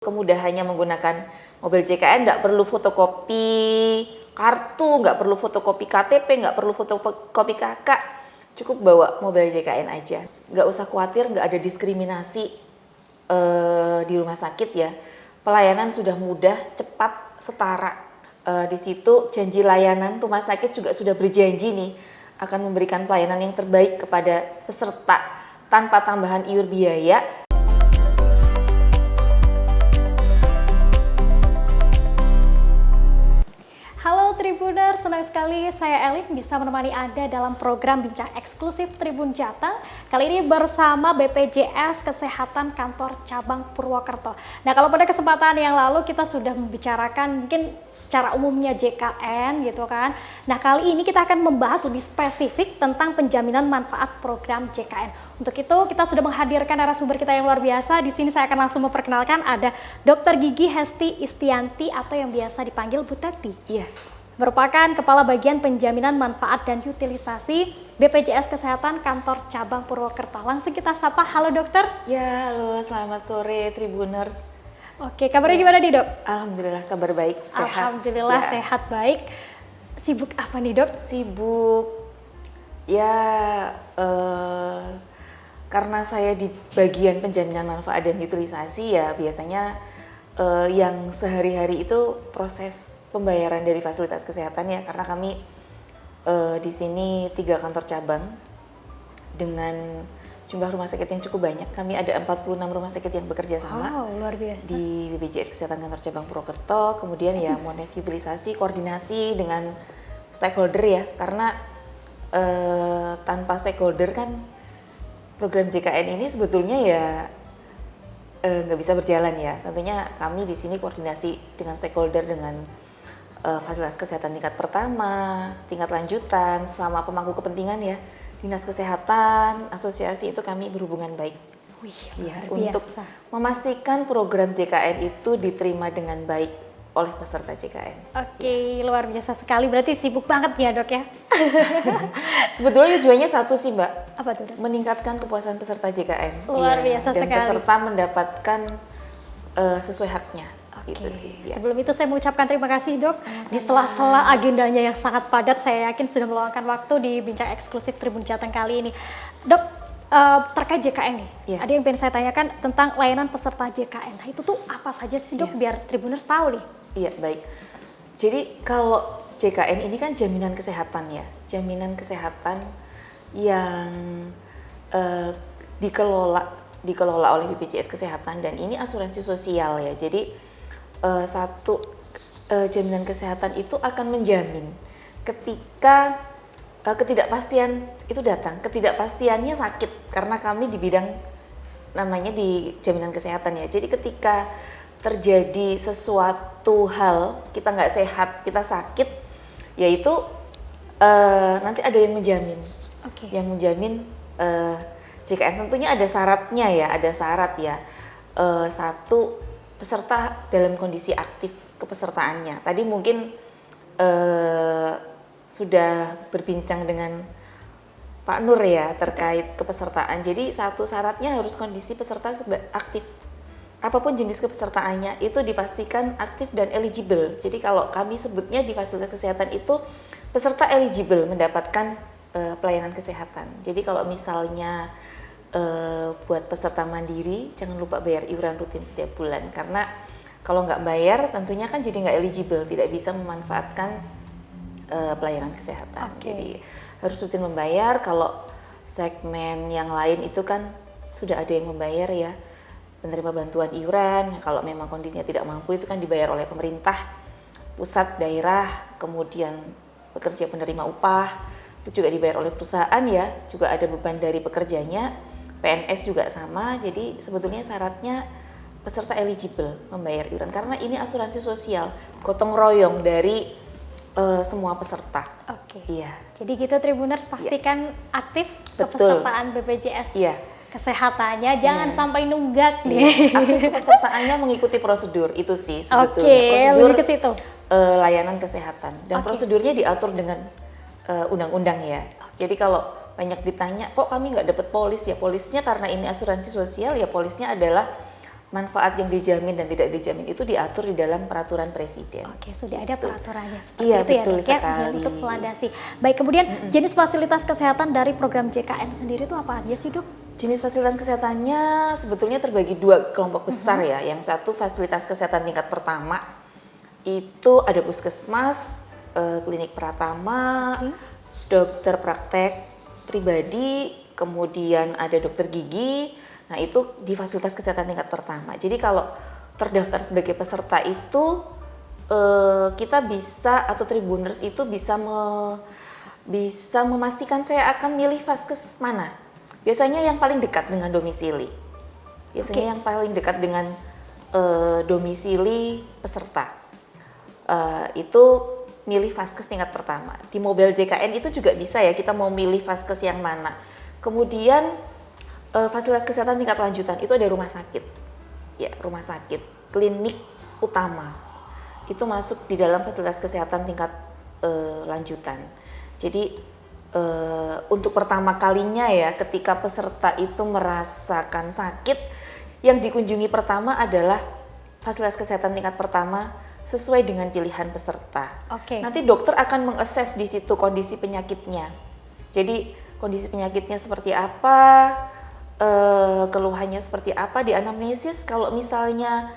Kemudahannya menggunakan mobil JKN, nggak perlu fotokopi kartu, nggak perlu fotokopi KTP, nggak perlu fotokopi KK, cukup bawa mobil JKN aja. Nggak usah khawatir, nggak ada diskriminasi di rumah sakit ya. Pelayanan sudah mudah, cepat, setara. Di situ janji layanan rumah sakit juga sudah berjanji nih akan memberikan pelayanan yang terbaik kepada peserta tanpa tambahan iur biaya. Halo Tribuner, senang sekali saya Elin bisa menemani Anda dalam program Bincang Eksklusif Tribun Jateng. Kali ini bersama BPJS Kesehatan Kantor Cabang Purwokerto. Nah, kalau pada kesempatan yang lalu kita sudah membicarakan mungkin secara umumnya JKN gitu kan. Nah, kali ini kita akan membahas lebih spesifik tentang penjaminan manfaat program JKN. Untuk itu kita sudah menghadirkan narasumber kita yang luar biasa. Di sini saya akan langsung memperkenalkan ada Dr. Gigi Hesti Istianti atau yang biasa dipanggil Bu Teti. Iya. Merupakan Kepala Bagian Penjaminan Manfaat dan Utilisasi BPJS Kesehatan Kantor Cabang Purwokerto. Langsung kita sapa, halo dokter. Ya, halo, selamat sore Tribuners. Oke, kabarnya gimana nih dok? Alhamdulillah kabar baik, sehat. Alhamdulillah ya. sehat baik. Sibuk apa nih dok? Sibuk, ya karena saya di bagian penjaminan manfaat dan utilisasi ya biasanya yang sehari-hari itu proses pembayaran dari fasilitas kesehatan ya, karena kami di sini 3 kantor cabang dengan jumlah rumah sakit yang cukup banyak. Kami ada 46 rumah sakit yang bekerja sama. Wow, luar biasa. Di BPJS Kesehatan Kantor Cabang Purwokerto. Kemudian ya monef utilisasi, koordinasi dengan stakeholder ya. Karena tanpa stakeholder kan program JKN ini sebetulnya ya nggak bisa berjalan ya. Tentunya kami di sini koordinasi dengan stakeholder, dengan fasilitas kesehatan tingkat pertama, tingkat lanjutan, sama pemangku kepentingan ya. Dinas Kesehatan, asosiasi itu kami berhubungan baik. Wih, Ya, luar untuk biasa. memastikan program JKN itu diterima dengan baik oleh peserta JKN. Oke, luar biasa sekali. Berarti sibuk banget ya dok ya? Sebetulnya tujuannya satu sih Mbak, Apa tuh dok? meningkatkan kepuasan peserta JKN. Luar Iya, biasa dan sekali. peserta mendapatkan sesuai haknya. Oke, Gitu sih. Ya. sebelum itu saya mengucapkan terima kasih dok. Di sela-sela agendanya yang sangat padat, saya yakin sudah meluangkan waktu di Bincang Eksklusif Tribun Jateng kali ini. Dok, terkait JKN nih, Iya. ada yang pengen saya tanyakan tentang layanan peserta JKN. Nah itu tuh apa saja sih dok, Iya. biar Tribuners tahu nih. Iya, baik. Jadi kalau JKN ini kan jaminan kesehatan ya, jaminan kesehatan yang dikelola oleh BPJS Kesehatan, dan ini asuransi sosial ya. Jadi jaminan kesehatan itu akan menjamin ketika ketidakpastian itu datang. Ketidakpastiannya sakit, karena kami di bidang namanya di jaminan kesehatan ya. Jadi ketika terjadi sesuatu hal, kita nggak sehat, kita sakit, yaitu nanti ada yang menjamin. Oke. Yang menjamin JKN tentunya ada syaratnya ya, ada syarat ya. Satu, peserta dalam kondisi aktif kepesertaannya. Tadi mungkin sudah berbincang dengan Pak Nur ya terkait kepesertaan. Jadi satu syaratnya harus kondisi peserta aktif. Apapun jenis kepesertaannya itu dipastikan aktif dan eligible. Jadi kalau kami sebutnya di fasilitas kesehatan itu peserta eligible mendapatkan pelayanan kesehatan. Jadi kalau misalnya buat peserta mandiri, jangan lupa bayar iuran rutin setiap bulan, karena kalau nggak bayar tentunya kan jadi nggak eligible, tidak bisa memanfaatkan pelayanan kesehatan. Oke. Jadi harus rutin membayar. Kalau segmen yang lain itu kan sudah ada yang membayar ya, penerima bantuan iuran. Kalau memang kondisinya tidak mampu itu kan dibayar oleh pemerintah pusat, daerah, kemudian pekerja penerima upah itu juga dibayar oleh perusahaan ya, juga ada beban dari pekerjanya. PNS juga sama. Jadi sebetulnya syaratnya peserta eligible membayar iuran, karena ini asuransi sosial gotong royong dari semua peserta. Oke. Iya. Jadi gitu Tribuners, pastikan aktif Betul. kepesertaan BPJS. Iya. Kesehatannya, jangan Iya. sampai nunggak nih. Iya. Aktif kepesertaannya mengikuti prosedur itu sih sebetulnya. Oke, Prosedur lebih ke situ. layanan kesehatan, dan Oke. prosedurnya diatur dengan undang-undang ya. Jadi kalau banyak ditanya kok kami nggak dapat polis, ya polisnya karena ini asuransi sosial ya, polisnya adalah manfaat yang dijamin dan tidak dijamin itu diatur di dalam peraturan presiden. Oke, sudah ada peraturannya seperti Iya, itu ya betul Dok ya, sekali. untuk melandasi. Baik, kemudian jenis fasilitas kesehatan dari program JKN sendiri itu apa aja sih Dok? Jenis fasilitas kesehatannya sebetulnya terbagi dua kelompok besar ya. Yang satu fasilitas kesehatan tingkat pertama itu ada puskesmas, klinik pratama, dokter praktek pribadi, kemudian ada dokter gigi. Nah itu di fasilitas kesehatan tingkat pertama. Jadi kalau terdaftar sebagai peserta itu kita bisa atau Tribuners itu bisa memastikan saya akan milih vaskes mana. Biasanya yang paling dekat dengan domisili. Biasanya yang paling dekat dengan domisili peserta. Itu milih vaskes tingkat pertama. Di Mobile JKN itu juga bisa ya, kita mau milih vaskes yang mana. Kemudian fasilitas kesehatan tingkat lanjutan itu ada rumah sakit. Ya, rumah sakit, klinik utama. Itu masuk di dalam fasilitas kesehatan tingkat lanjutan. Jadi untuk pertama kalinya ya, ketika peserta itu merasakan sakit, yang dikunjungi pertama adalah fasilitas kesehatan tingkat pertama sesuai dengan pilihan peserta. Nanti dokter akan mengakses di situ kondisi penyakitnya. Jadi kondisi penyakitnya seperti apa, keluhannya seperti apa, di anamnesis. Kalau misalnya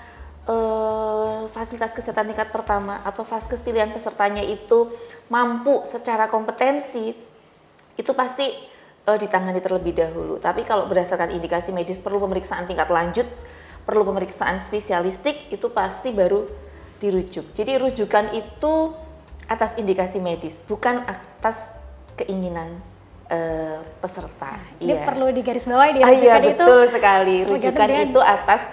fasilitas kesehatan tingkat pertama atau vaskes pilihan pesertanya itu mampu secara kompetensi, itu pasti ditangani terlebih dahulu. Tapi kalau berdasarkan indikasi medis perlu pemeriksaan tingkat lanjut, perlu pemeriksaan spesialistik, itu pasti baru dirujuk. Jadi rujukan itu atas indikasi medis, bukan atas keinginan peserta. Ini perlu digarisbawahi ya, iya, itu betul sekali. Rujukan itu atas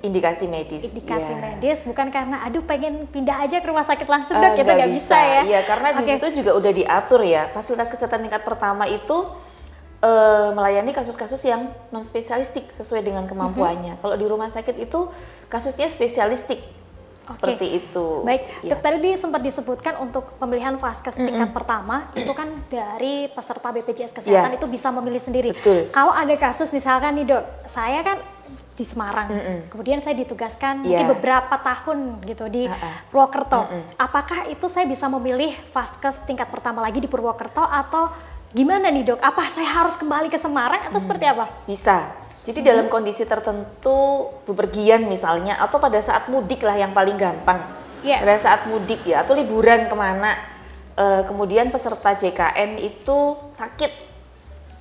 indikasi medis. Indikasi medis, bukan karena aduh pengen pindah aja ke rumah sakit langsung Dok, itu nggak bisa ya. Iya, karena di situ juga udah diatur ya. Fasilitas kesehatan tingkat pertama itu melayani kasus-kasus yang non spesialistik sesuai dengan kemampuannya. Kalau di rumah sakit itu kasusnya spesialistik. Seperti itu. Baik, Dok, tadi sempat disebutkan untuk pemilihan vaskes tingkat pertama itu kan dari peserta BPJS Kesehatan itu bisa memilih sendiri. Betul. Kalau ada kasus misalkan nih Dok, saya kan di Semarang, kemudian saya ditugaskan mungkin beberapa tahun gitu di Purwokerto. Apakah itu saya bisa memilih vaskes tingkat pertama lagi di Purwokerto atau gimana nih Dok? Apa saya harus kembali ke Semarang atau seperti apa? Bisa. Jadi dalam kondisi tertentu, bepergian misalnya, atau pada saat mudik lah yang paling gampang. Pada saat mudik ya, atau liburan kemana, kemudian peserta JKN itu sakit,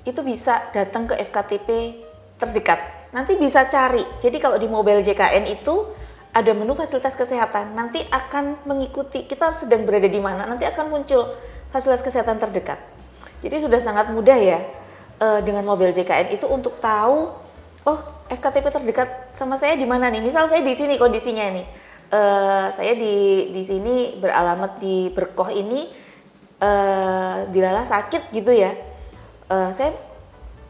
itu bisa datang ke FKTP terdekat. Nanti bisa cari, jadi kalau di Mobile JKN itu ada menu fasilitas kesehatan, nanti akan mengikuti, kita sedang berada di mana, nanti akan muncul fasilitas kesehatan terdekat. Jadi sudah sangat mudah ya, dengan Mobile JKN itu untuk tahu, oh FKTP terdekat sama saya di mana nih? Misal saya di sini kondisinya nih, saya di sini beralamat di Berkoh ini, dilala sakit gitu ya. Saya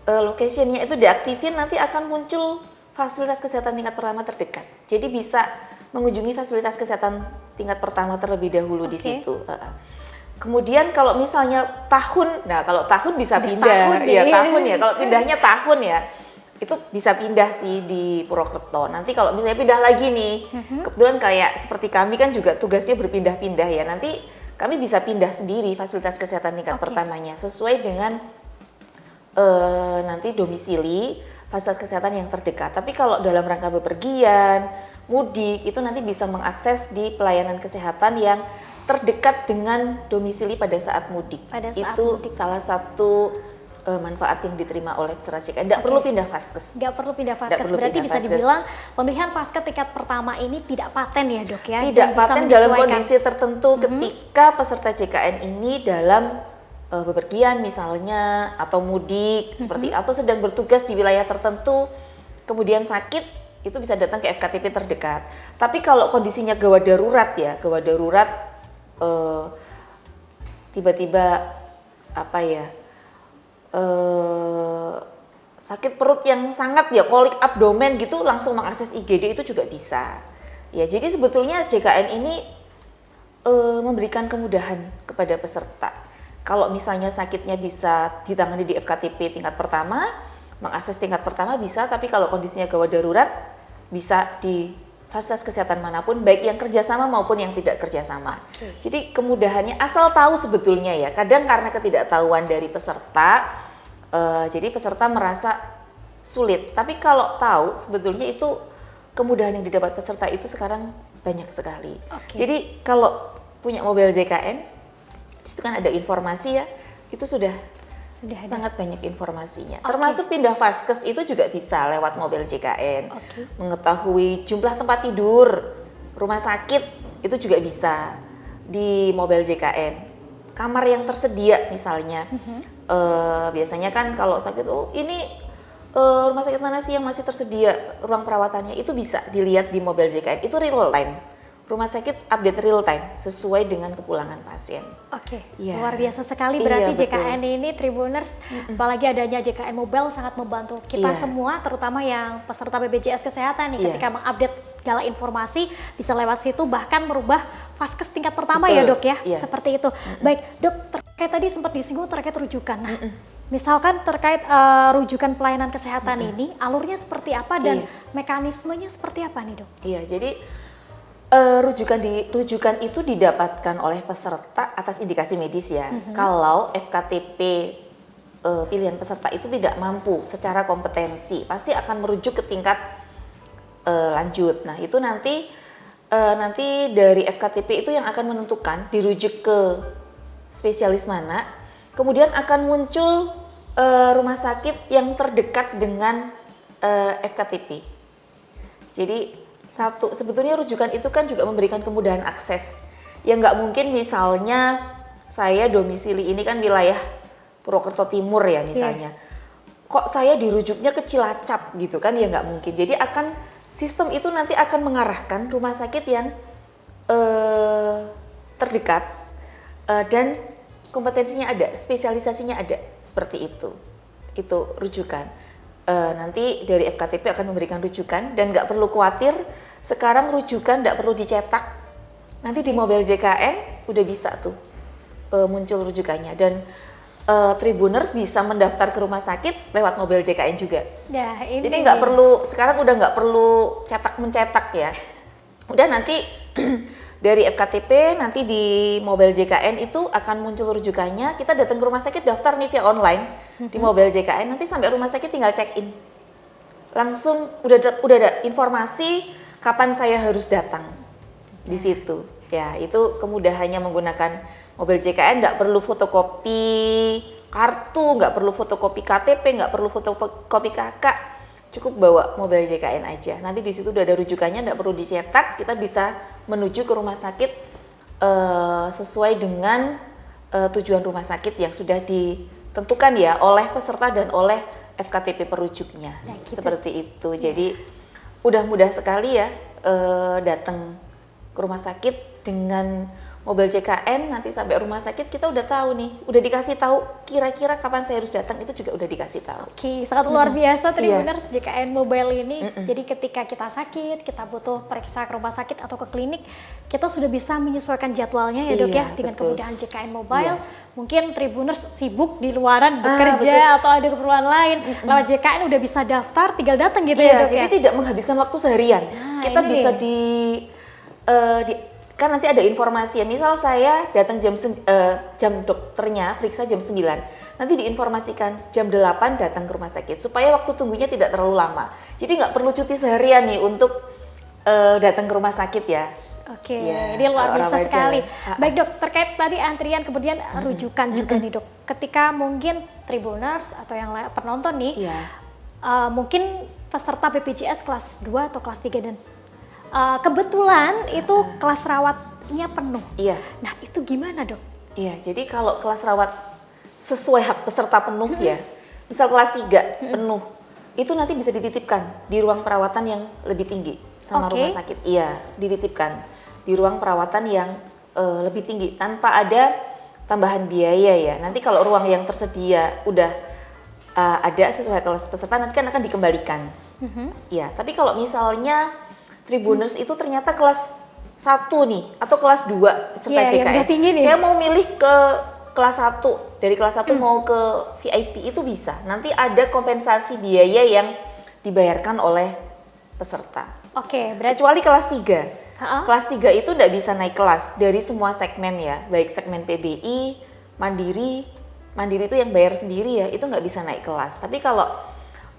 locationnya itu diaktifin, nanti akan muncul fasilitas kesehatan tingkat pertama terdekat. Jadi bisa mengunjungi fasilitas kesehatan tingkat pertama terlebih dahulu di situ. Kemudian kalau misalnya tahun, nah kalau tahun bisa pindah, tahun ya. Kalau pindahnya tahun ya. Itu bisa pindah sih di Purwokerto. Nanti kalau misalnya pindah lagi nih, kebetulan kayak seperti kami kan juga tugasnya berpindah-pindah ya. Nanti kami bisa pindah sendiri fasilitas kesehatan tingkat pertamanya sesuai dengan nanti domisili fasilitas kesehatan yang terdekat. Tapi kalau dalam rangka bepergian, mudik, itu nanti bisa mengakses di pelayanan kesehatan yang terdekat dengan domisili pada saat mudik. Salah satu manfaat yang diterima oleh peserta JKN. Nggak perlu pindah vaskes. Nggak perlu pindah vaskes. Berarti bisa dibilang pemilihan vaskes tingkat pertama ini tidak paten ya Dok ya? Tidak paten dalam kondisi tertentu ketika peserta JKN ini dalam bepergian misalnya, atau mudik, seperti atau sedang bertugas di wilayah tertentu, kemudian sakit, itu bisa datang ke FKTP terdekat. Tapi kalau kondisinya gawat darurat ya, tiba-tiba apa ya, sakit perut yang sangat ya, kolik abdomen gitu, langsung mengakses IGD itu juga bisa. Ya, jadi sebetulnya JKN ini memberikan kemudahan kepada peserta. Kalau misalnya sakitnya bisa ditangani di FKTP tingkat pertama, mengakses tingkat pertama bisa, tapi kalau kondisinya gawat darurat bisa di fasilitas kesehatan manapun, baik yang kerjasama maupun yang tidak kerjasama. Jadi kemudahannya asal tahu sebetulnya ya. Kadang karena ketidaktahuan dari peserta, jadi peserta merasa sulit. Tapi kalau tahu sebetulnya itu kemudahan yang didapat peserta itu sekarang banyak sekali. Jadi kalau punya mobil JKN, itu kan ada informasi ya, itu sudah sangat banyak informasinya. Termasuk pindah vaskes itu juga bisa lewat mobil JKN. Mengetahui jumlah tempat tidur rumah sakit itu juga bisa di mobil JKN. Kamar yang tersedia misalnya, biasanya kan kalau sakit, ini rumah sakit mana sih yang masih tersedia ruang perawatannya, itu bisa dilihat di mobil JKN. Itu real time. Rumah sakit update real time sesuai dengan kepulangan pasien. Luar biasa sekali berarti JKN ini Tribuners, apalagi adanya JKN Mobile sangat membantu kita semua, terutama yang peserta BPJS Kesehatan nih, ketika mengupdate segala informasi bisa lewat situ, bahkan merubah vaskes tingkat pertama ya dok ya, seperti itu. Baik dok, terkait tadi sempat disinggung terkait rujukan. Nah, misalkan terkait rujukan pelayanan kesehatan ini, alurnya seperti apa dan mekanismenya seperti apa nih dok? Jadi rujukan itu didapatkan oleh peserta atas indikasi medis ya. Kalau FKTP pilihan peserta itu tidak mampu secara kompetensi, pasti akan merujuk ke tingkat lanjut. Nah itu nanti dari FKTP itu yang akan menentukan dirujuk ke spesialis mana. Kemudian akan muncul rumah sakit yang terdekat dengan FKTP. Jadi sebetulnya rujukan itu kan juga memberikan kemudahan akses. Ya nggak mungkin misalnya saya domisili ini kan wilayah Purwokerto Timur ya misalnya. Kok saya dirujuknya ke Cilacap gitu kan, ya nggak mungkin. Jadi sistem itu nanti akan mengarahkan rumah sakit yang terdekat dan kompetensinya ada, spesialisasinya ada, seperti itu. Itu rujukan. Nanti dari FKTP akan memberikan rujukan dan nggak perlu khawatir. Sekarang rujukan nggak perlu dicetak, nanti di mobil JKN udah bisa tuh muncul rujukannya, dan Tribuners bisa mendaftar ke rumah sakit lewat mobil JKN juga. Jadi nggak perlu, sekarang udah nggak perlu cetak-mencetak ya. Udah nanti dari FKTP nanti di mobil JKN itu akan muncul rujukannya. Kita datang ke rumah sakit, daftar nih via online di mobil JKN, nanti sampai rumah sakit tinggal check in. Langsung udah ada informasi kapan saya harus datang di situ. Ya, itu kemudahannya menggunakan mobil JKN, nggak perlu fotokopi kartu, nggak perlu fotokopi KTP, nggak perlu fotokopi KK, cukup bawa mobil JKN aja. Nanti di situ udah ada rujukannya, nggak perlu dicetak, kita bisa menuju ke rumah sakit sesuai dengan tujuan rumah sakit yang sudah ditentukan ya oleh peserta dan oleh FKTP perujuknya. Seperti itu. Jadi udah mudah sekali ya datang ke rumah sakit dengan mobil JKN, nanti sampai rumah sakit kita udah tahu nih, udah dikasih tahu kira-kira kapan saya harus datang, itu juga udah dikasih tahu. Sangat luar biasa Tribuners JKN Mobile ini. Jadi ketika kita sakit, kita butuh periksa ke rumah sakit atau ke klinik, kita sudah bisa menyesuaikan jadwalnya ya dok ya, dengan kemudahan JKN Mobile. Mungkin Tribuners sibuk di luaran bekerja atau ada keperluan lain, lewat JKN udah bisa daftar, tinggal datang gitu ya dok ya. Jadi tidak menghabiskan waktu seharian. Kita bisa kan nanti ada informasi ya, misal saya datang jam dokternya periksa jam 9, nanti diinformasikan jam 8 datang ke rumah sakit supaya waktu tunggunya tidak terlalu lama. Jadi nggak perlu cuti seharian nih untuk datang ke rumah sakit ya. Ini luar biasa sekali. Baik dok, terkait tadi antrian kemudian rujukan juga nih dok, ketika mungkin Tribuners atau yang penonton nih mungkin peserta BPJS kelas 2 atau kelas 3 dan kebetulan itu kelas rawatnya penuh. Nah itu gimana dok? Jadi kalau kelas rawat sesuai hak peserta penuh ya, misal kelas 3 penuh, itu nanti bisa dititipkan di ruang perawatan yang lebih tinggi sama rumah sakit. Dititipkan di ruang perawatan yang lebih tinggi tanpa ada tambahan biaya ya. Nanti kalau ruang yang tersedia udah ada sesuai kelas peserta, nanti kan akan dikembalikan. Tapi kalau misalnya Tribuners itu ternyata kelas 1 nih atau kelas 2 peserta JKN. Saya mau milih ke kelas 1, dari kelas 1 mau ke VIP itu bisa. Nanti ada kompensasi biaya yang dibayarkan oleh peserta. Oke, berarti Kecuali kelas 3. Ha-ha. Kelas 3 itu tidak bisa naik kelas dari semua segmen ya, baik segmen PBI, Mandiri itu yang bayar sendiri ya, itu nggak bisa naik kelas. Tapi kalau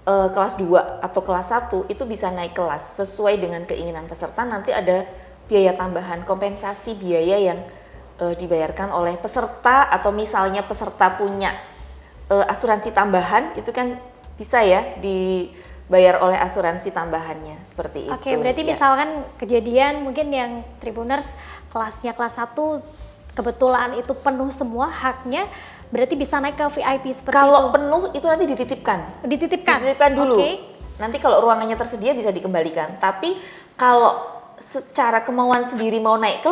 kelas 2 atau kelas 1 itu bisa naik kelas sesuai dengan keinginan peserta. Nanti ada biaya tambahan, kompensasi biaya yang dibayarkan oleh peserta, atau misalnya peserta punya asuransi tambahan, itu kan bisa ya dibayar oleh asuransi tambahannya, seperti itu. Oke, berarti ya. misalkan kejadian mungkin yang Tribuners kelasnya kelas 1 kebetulan itu penuh semua haknya, berarti bisa naik ke VIP seperti Kalau itu. penuh itu nanti dititipkan. Dititipkan. Dititipkan dulu. Oke. Nanti kalau ruangannya tersedia bisa dikembalikan. Tapi kalau secara kemauan sendiri mau naik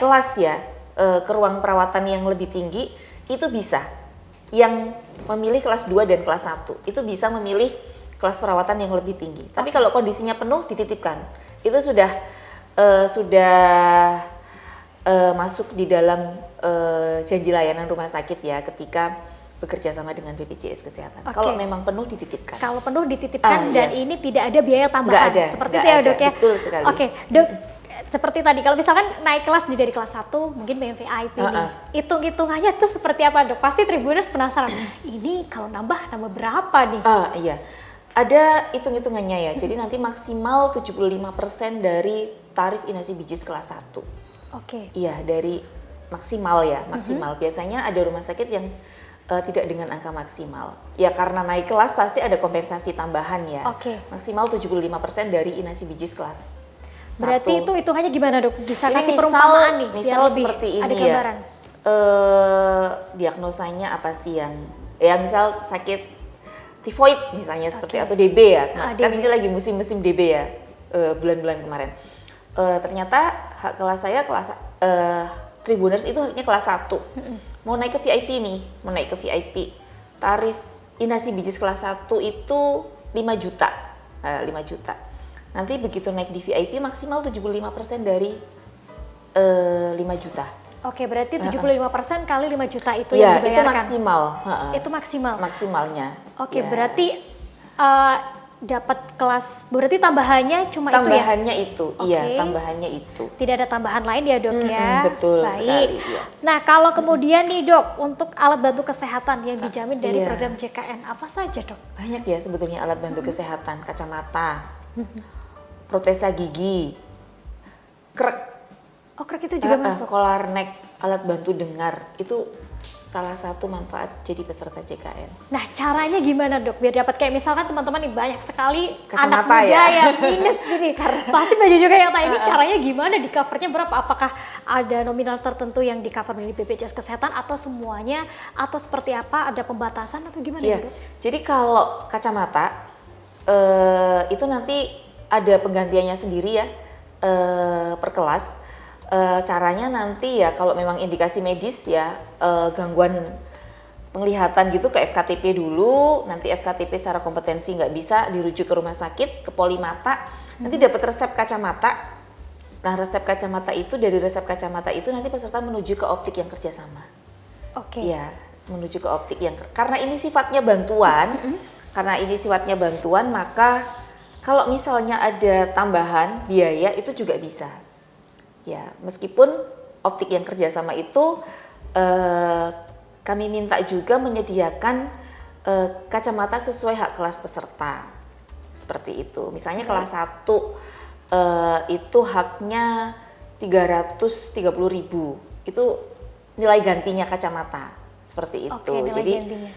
kelas ya ke ruang perawatan yang lebih tinggi, itu bisa. Yang memilih kelas 2 dan kelas 1 itu bisa memilih kelas perawatan yang lebih tinggi. Tapi kalau kondisinya penuh dititipkan. Itu sudah masuk di dalam janji layanan rumah sakit ya, ketika bekerja sama dengan BPJS Kesehatan. Oke. Kalau memang penuh dititipkan. Kalau penuh dititipkan dan iya. ini tidak ada biaya tambahan. Nggak ada, Seperti nggak itu ya, ada. Dok ya. Betul sekali. Oke, Dok. Seperti tadi kalau misalkan naik kelas dari kelas 1 mungkin pengen VIP nih. Hitung-hitungannya tuh seperti apa, Dok? Pasti Tribuners penasaran. Ini kalau nambah berapa nih? Iya. Ada hitung-hitungannya ya. Jadi nanti maksimal 75% dari tarif inasi bijis kelas 1. Oke. Iya, dari maksimal ya, maksimal. Biasanya ada rumah sakit yang tidak dengan angka maksimal. Ya karena naik kelas pasti ada kompensasi tambahan ya. Oke. Maksimal 75% dari inasi bijis kelas 1. Berarti itu hitungannya gimana, Dok? Bisa Ini kasih misal- perumpamaan nih biar misal lebih seperti ada ini gambaran. Diagnosanya apa sih yang misal sakit tifoid misalnya seperti, atau DB ya. Kan DB. ini lagi musim-musim DB ya, bulan-bulan kemarin. Ternyata hak kelas saya Tribuners itu haknya kelas 1. Mau naik ke VIP nih, tarif inasi bijis kelas 1 itu 5 juta. 5 juta. Nanti begitu naik di VIP maksimal 75% dari 5 juta. Oke, berarti 75% kali 5 juta itu Ya, yang itu dibayarkan. maksimal. Itu maksimal. Maksimalnya. Oke, Ya. berarti dapat kelas, berarti tambahannya cuma Tambahannya itu ya? itu, iya, Oke. tambahannya itu. Tidak ada tambahan lain ya, Dok ya? Betul Baik. sekali, iya. Nah, kalau kemudian nih, Dok, untuk alat bantu kesehatan yang dijamin dari Iya. program JKN, apa saja, Dok? Banyak ya sebetulnya alat bantu kesehatan, kacamata, protesa gigi, krek, Oh, krek itu juga masuk? kolarnek, alat bantu dengar, itu salah satu manfaat jadi peserta JKN. Nah, caranya gimana, Dok? Biar dapat kayak misalkan teman-teman nih banyak sekali anak Kacamata muda ya? yang minus jadi pasti baju juga yang ini caranya gimana, di covernya berapa? Apakah ada nominal tertentu yang di cover dari BPJS Kesehatan atau semuanya, atau seperti apa? Ada pembatasan atau gimana, Iya, Dok? jadi kalau kacamata itu nanti ada penggantiannya sendiri ya, per kelas. Caranya nanti ya kalau memang indikasi medis ya, gangguan penglihatan gitu ke FKTP dulu, nanti FKTP secara kompetensi nggak bisa, dirujuk ke rumah sakit, ke Polimata, nanti dapat resep kacamata. Nah, resep kacamata itu, dari resep kacamata itu nanti peserta menuju ke optik yang kerjasama. Oke. Iya, menuju ke optik yang karena ini sifatnya bantuan, maka kalau misalnya ada tambahan biaya itu juga bisa. Ya, meskipun optik yang kerjasama itu kami minta juga menyediakan kacamata sesuai hak kelas peserta, seperti itu. Misalnya kelas 1 itu haknya 330.000, itu nilai gantinya kacamata, seperti itu. Oke, nilai Jadi gantinya.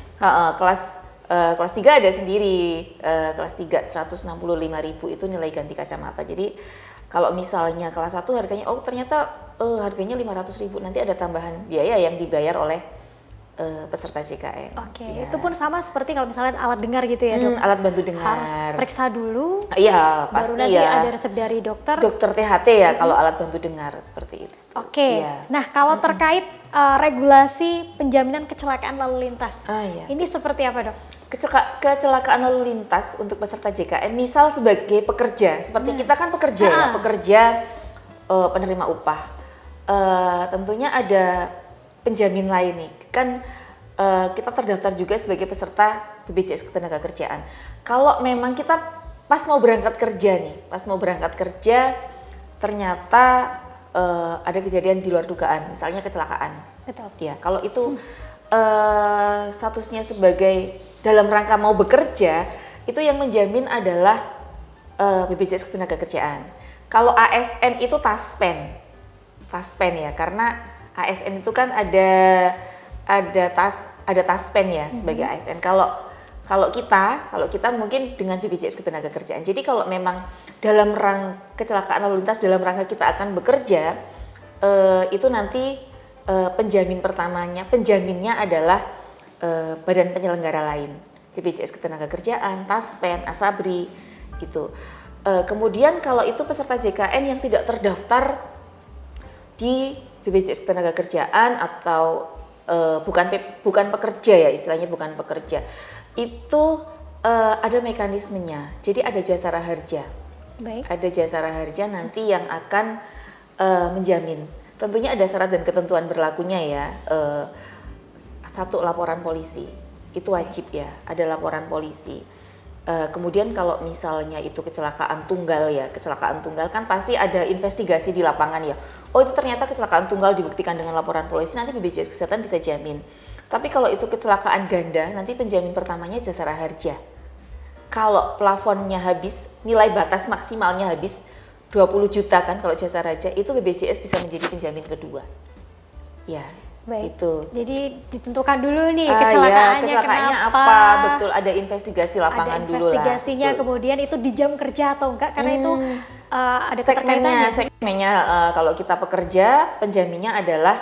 kelas 3 ada sendiri, kelas 3 165.000 itu nilai ganti kacamata. Jadi kalau misalnya kelas 1 harganya, ternyata harganya 500.000, nanti ada tambahan biaya yang dibayar oleh peserta JKN. Oke, Ya. itu pun sama seperti kalau misalnya alat dengar gitu ya, Dok? Alat bantu dengar. Harus periksa dulu, Iya, baru pasti nanti ya. ada resep dari dokter. Dokter THT ya kalau alat bantu dengar seperti itu. Oke, Iya. nah kalau terkait regulasi penjaminan kecelakaan lalu lintas, Iya. ini seperti apa, Dok? Kecelakaan lalu lintas untuk peserta JKN, misal sebagai pekerja, seperti kita kan pekerja ya, pekerja penerima upah. Tentunya ada penjamin lain nih, kan kita terdaftar juga sebagai peserta BPJS Ketenagakerjaan. Kalau memang kita pas mau berangkat kerja nih, pas mau berangkat kerja ternyata ada kejadian di luar dugaan, misalnya kecelakaan. Betul. Ya, kalau itu statusnya sebagai dalam rangka mau bekerja, itu yang menjamin adalah BPJS Ketenagakerjaan. Kalau ASN itu taspen ya, karena ASN itu kan ada taspen ya sebagai ASN. Kalau kita mungkin dengan BPJS Ketenagakerjaan. Jadi kalau memang dalam kecelakaan lalu lintas dalam rangka kita akan bekerja, itu nanti penjaminnya adalah badan penyelenggara lain, BPJS Ketenagakerjaan, Taspen, Asabri gitu. Kemudian kalau itu peserta JKN yang tidak terdaftar di BPJS Ketenagakerjaan atau bukan pekerja ya, istilahnya bukan pekerja, itu ada mekanismenya. Jadi ada jasara harja. Baik. Ada jasara harja nanti yang akan menjamin. Tentunya ada syarat dan ketentuan berlakunya ya. Satu, laporan polisi, itu wajib ya, ada laporan polisi. Kemudian kalau misalnya itu kecelakaan tunggal kan pasti ada investigasi di lapangan ya. Oh, itu ternyata kecelakaan tunggal dibuktikan dengan laporan polisi, nanti BPJS Kesehatan bisa jamin. Tapi kalau itu kecelakaan ganda, nanti penjamin pertamanya jasara harja. Kalau plafonnya habis, nilai batas maksimalnya habis 20 juta kan kalau jasara harja, itu BPJS bisa menjadi penjamin kedua. Ya. Baik. Itu. Jadi ditentukan dulu nih kecelakaannya kenapa. Betul, ada investigasi lapangan dulu lah. Ada investigasinya, kemudian itu di jam kerja atau enggak, karena itu ada segmennya kalau kita pekerja, penjaminnya adalah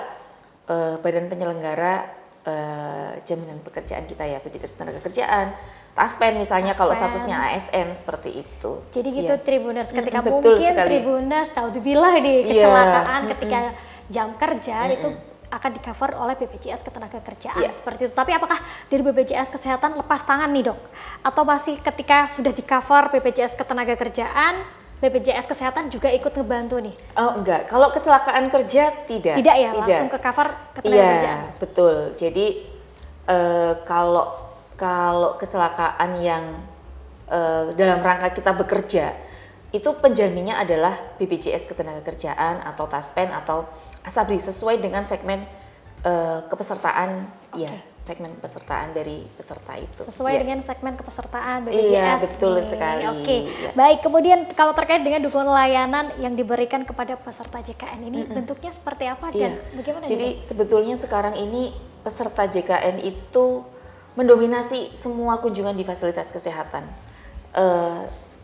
badan penyelenggara jaminan pekerjaan kita ya, BPJS Ketenagakerjaan, Taspen misalnya kalau statusnya ASN seperti itu. Jadi gitu ya. Tribuners, ketika betul mungkin sekali. Tribuners taudzubillah nih kecelakaan ketika jam kerja itu akan di cover oleh BPJS Ketenagakerjaan seperti itu. Tapi apakah dari BPJS Kesehatan lepas tangan nih dok? Atau masih ketika sudah di cover BPJS Ketenagakerjaan, BPJS Kesehatan juga ikut ngebantu nih? Oh enggak, kalau kecelakaan kerja tidak. Tidak ya, langsung ke cover Ketenagakerjaan? Iya, betul. Jadi kalau kecelakaan yang dalam rangka kita bekerja, itu penjaminnya adalah BPJS Ketenagakerjaan atau Taspen atau Asabri sesuai dengan segmen kepesertaan, ya segmen kepesertaan dari peserta itu. Sesuai dengan segmen kepesertaan BPJS. Iya betul sekali. Oke, baik. Kemudian kalau terkait dengan dukungan layanan yang diberikan kepada peserta JKN ini, bentuknya seperti apa dan bagaimana? Jadi sebetulnya sekarang ini peserta JKN itu mendominasi semua kunjungan di fasilitas kesehatan.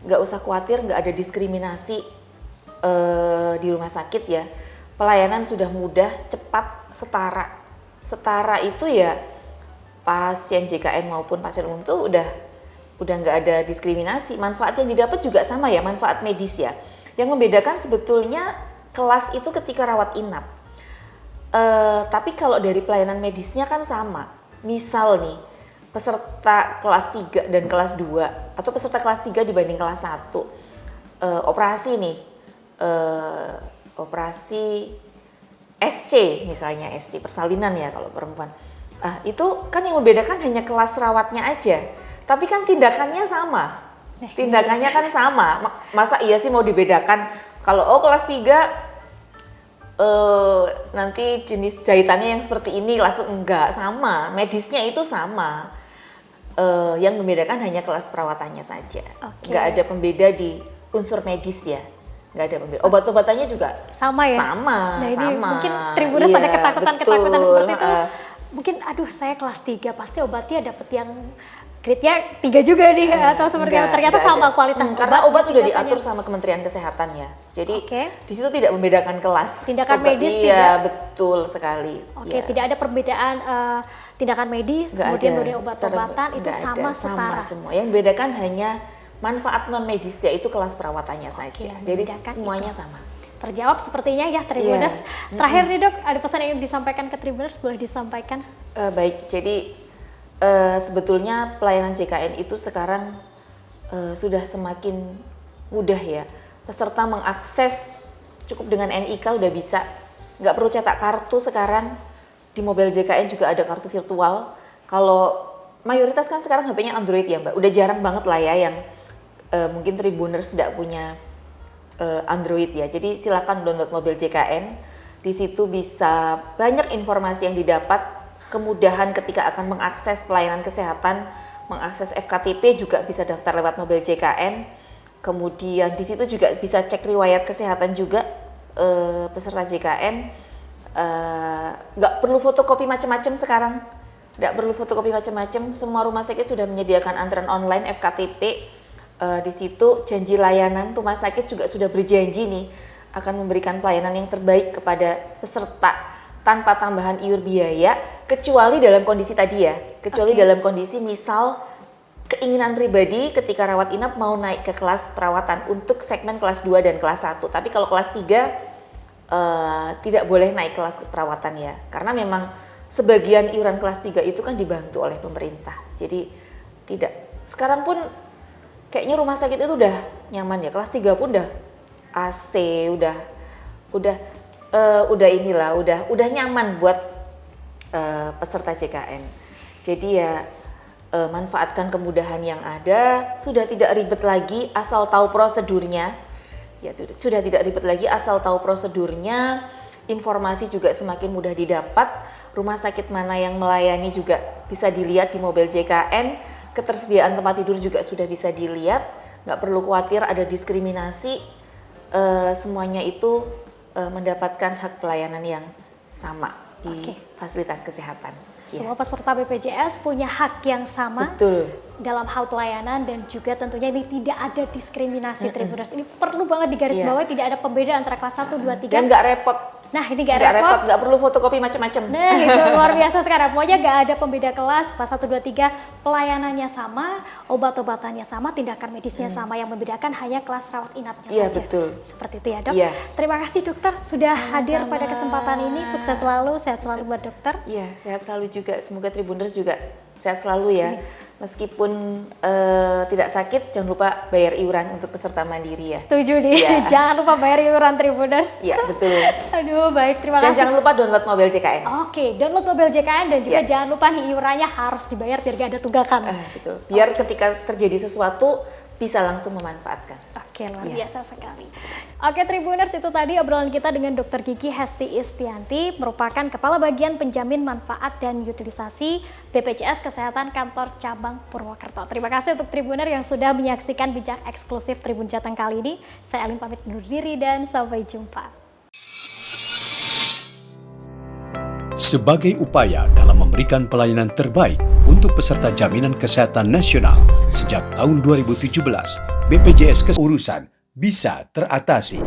Nggak usah khawatir, nggak ada diskriminasi di rumah sakit ya. Pelayanan sudah mudah, cepat, setara. Setara itu ya pasien JKN maupun pasien umum itu udah nggak ada diskriminasi. Manfaat yang didapat juga sama ya, manfaat medis ya. Yang membedakan sebetulnya kelas itu ketika rawat inap. Tapi kalau dari pelayanan medisnya kan sama. Misal nih, peserta kelas 3 dan kelas 2 atau peserta kelas 3 dibanding kelas 1 operasi nih, operasi SC misalnya, SC persalinan ya kalau perempuan. Itu kan yang membedakan hanya kelas rawatnya aja, tapi kan tindakannya sama. Tindakannya kan sama. Masa iya sih mau dibedakan? Kalau kelas 3 nanti jenis jahitannya yang seperti ini, kelas itu enggak, sama. Medisnya itu sama. Yang membedakan hanya kelas perawatannya saja. Enggak ada pembeda di unsur medis ya. Nggak ada pembeda. Obat-obatannya juga sama ya? Sama, nah, ini sama. Mungkin Tribuners ada ketakutan seperti itu. Mungkin aduh saya kelas 3 pasti obatnya dapat yang grade-nya 3 juga nih atau seperti apa. Ternyata sama kualitas karena obat udah diatur sama Kementerian Kesehatan ya. Jadi di situ tidak membedakan kelas. Tindakan medis iya, betul sekali. Tidak ada perbedaan tindakan medis, kemudian obat-obatan itu sama setara. Sama semua. Yang membedakan hanya manfaat non medis yaitu kelas perawatannya saja. Jadi semuanya sama. Terjawab sepertinya ya Tribuners. Terakhir nih dok, ada pesan yang disampaikan ke Tribuners, boleh disampaikan? Baik, jadi sebetulnya pelayanan JKN itu sekarang sudah semakin mudah ya. Peserta mengakses cukup dengan NIK udah bisa. Nggak perlu cetak kartu sekarang. Di mobil JKN juga ada kartu virtual. Kalau mayoritas kan sekarang HP-nya Android ya Mbak. Udah jarang banget lah ya yang mungkin Tribuners tidak punya Android ya, jadi silakan download mobil JKN. Di situ bisa banyak informasi yang didapat, kemudahan ketika akan mengakses pelayanan kesehatan, mengakses FKTP juga bisa daftar lewat mobil JKN. Kemudian di situ juga bisa cek riwayat kesehatan juga peserta JKN. Nggak perlu fotokopi macam-macam sekarang, nggak perlu fotokopi macam-macam. Semua rumah sakit sudah menyediakan antrean online FKTP. Di situ janji layanan, rumah sakit juga sudah berjanji nih akan memberikan pelayanan yang terbaik kepada peserta tanpa tambahan iur biaya, kecuali dalam kondisi tadi ya, kecuali dalam kondisi misal keinginan pribadi ketika rawat inap mau naik ke kelas perawatan untuk segmen kelas 2 dan kelas 1. Tapi kalau kelas 3 tidak boleh naik kelas perawatan ya, karena memang sebagian iuran kelas 3 itu kan dibantu oleh pemerintah. Jadi tidak, sekarang pun kayaknya rumah sakit itu udah nyaman ya, kelas 3 pun udah AC, udah nyaman buat peserta JKN. Jadi ya manfaatkan kemudahan yang ada, sudah tidak ribet lagi asal tahu prosedurnya. Ya sudah tidak ribet lagi asal tahu prosedurnya, informasi juga semakin mudah didapat, rumah sakit mana yang melayani juga bisa dilihat di mobil JKN, ketersediaan tempat tidur juga sudah bisa dilihat, nggak perlu khawatir ada diskriminasi, semuanya itu mendapatkan hak pelayanan yang sama di fasilitas kesehatan. Semua peserta BPJS punya hak yang sama. Betul. Dalam hal pelayanan dan juga tentunya ini tidak ada diskriminasi Tribuners. Ini perlu banget digarisbawahi, tidak ada pembedaan antara kelas 1, 2, 3. Dan nggak repot. Nah ini nggak repot, nggak perlu fotokopi macam-macam. Nah itu luar biasa sekarang. Pokoknya nggak ada pembeda kelas, kelas 1, 2, 3 pelayanannya sama, obat-obatannya sama, tindakan medisnya sama. Yang membedakan hanya kelas rawat inapnya saja. Iya betul. Seperti itu ya dok. Iya. Terima kasih dokter sudah hadir pada kesempatan ini. Sukses selalu, sehat selalu buat dokter. Iya sehat selalu juga. Semoga Tribuners juga sehat selalu ya. Meskipun tidak sakit, jangan lupa bayar iuran untuk peserta mandiri ya. Setuju nih, jangan lupa bayar iuran Tribuners. Iya betul. Aduh baik, terima kasih. Dan jangan lupa download mobil JKN. Oke, download mobil JKN dan juga jangan lupa nih iurannya harus dibayar biar gak ada tunggakan. Betul, biar ketika terjadi sesuatu bisa langsung memanfaatkan. Oke, luar biasa sekali. Oke Tribuners, itu tadi obrolan kita dengan Dr. Gigi Hesti Istianti, merupakan Kepala Bagian Penjamin Manfaat dan Utilisasi BPJS Kesehatan Kantor Cabang Purwokerto. Terima kasih untuk Tribuner yang sudah menyaksikan bincang eksklusif Tribun Jateng kali ini. Saya Alin pamit undur diri dan sampai jumpa. Sebagai upaya dalam memberikan pelayanan terbaik untuk peserta Jaminan Kesehatan Nasional sejak tahun 2017, BPJS Kesehatan bisa teratasi.